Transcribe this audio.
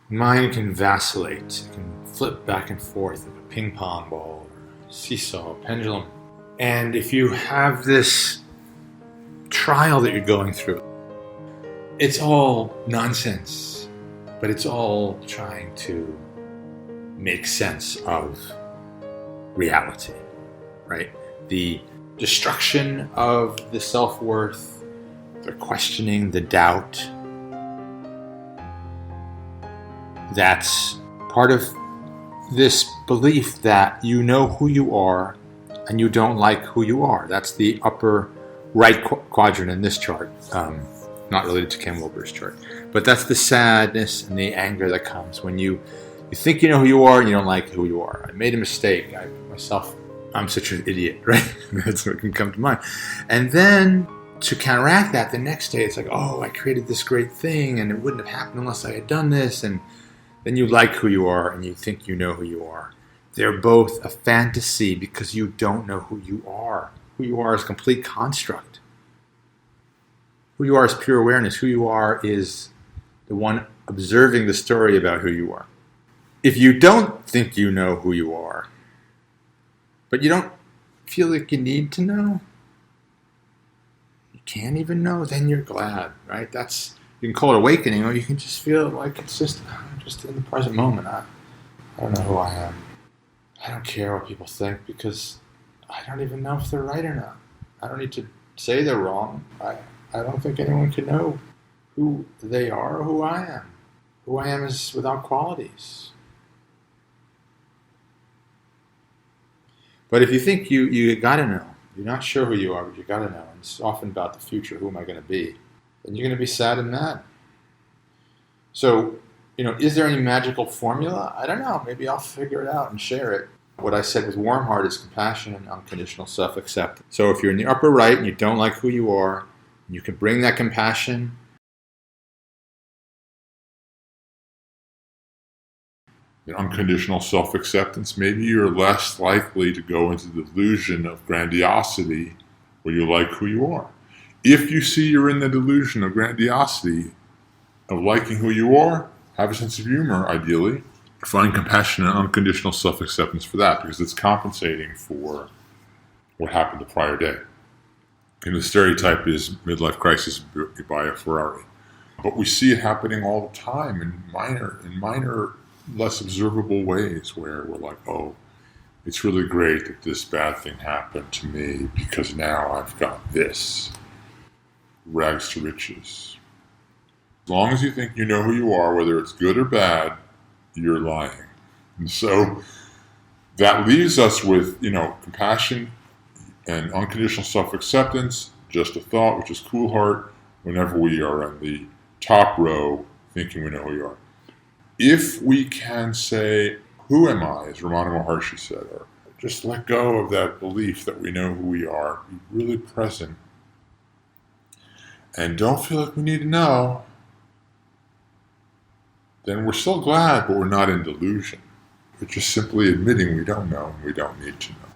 Mind can vacillate, it can flip back and forth like a ping pong ball, or a seesaw, a pendulum. And if you have this trial that you're going through, it's all nonsense, but it's all trying to make sense of reality, right? The destruction of the self-worth, the questioning, the doubt, that's part of this belief that you know who you are and you don't like who you are. That's the upper right quadrant in this chart, not related to Ken Wilber's chart. But that's the sadness and the anger that comes when you think you know who you are and you don't like who you are. I made a mistake. I'm such an idiot, right? That's what can come to mind. And then to counteract that, the next day it's like, oh, I created this great thing and it wouldn't have happened unless I had done this. And then you like who you are and you think you know who you are. They're both a fantasy because you don't know who you are. Who you are is a complete construct. Who you are is pure awareness. Who you are is the one observing the story about who you are. If you don't think you know who you are, but you don't feel like you need to know, you can't even know, then you're glad, right? You can call it awakening, or you can just feel like it's I'm just in the present moment. I don't know who I am. I don't care what people think because I don't even know if they're right or not. I don't need to say they're wrong. I don't think anyone can know who they are or who I am. Who I am is without qualities. But if you think you gotta know, you're not sure who you are, but you gotta know, and it's often about the future, who am I gonna be? Then you're gonna be sad and mad. So, is there any magical formula? I don't know. Maybe I'll figure it out and share it. What I said with warm heart is compassion and unconditional self-acceptance. So if you're in the upper right and you don't like who you are, you can bring that compassion. Unconditional self-acceptance, maybe you're less likely to go into the delusion of grandiosity where you like who you are. If you see you're in the delusion of grandiosity, of liking who you are, have a sense of humor, ideally. Find compassion and unconditional self-acceptance for that, because it's compensating for what happened the prior day. And the stereotype is midlife crisis, you buy a Ferrari. But we see it happening all the time in minor, less observable ways where we're like, oh, it's really great that this bad thing happened to me because now I've got this. Rags to riches. As long as you think you know who you are, whether it's good or bad, you're lying. And so that leaves us with, compassion and unconditional self-acceptance, just a thought, which is cool heart, whenever we are in the top row thinking we know who we are. If we can say, who am I, as Ramana Maharshi said, or just let go of that belief that we know who we are, be really present, and don't feel like we need to know, then we're still glad, but we're not in delusion. We're just simply admitting we don't know and we don't need to know.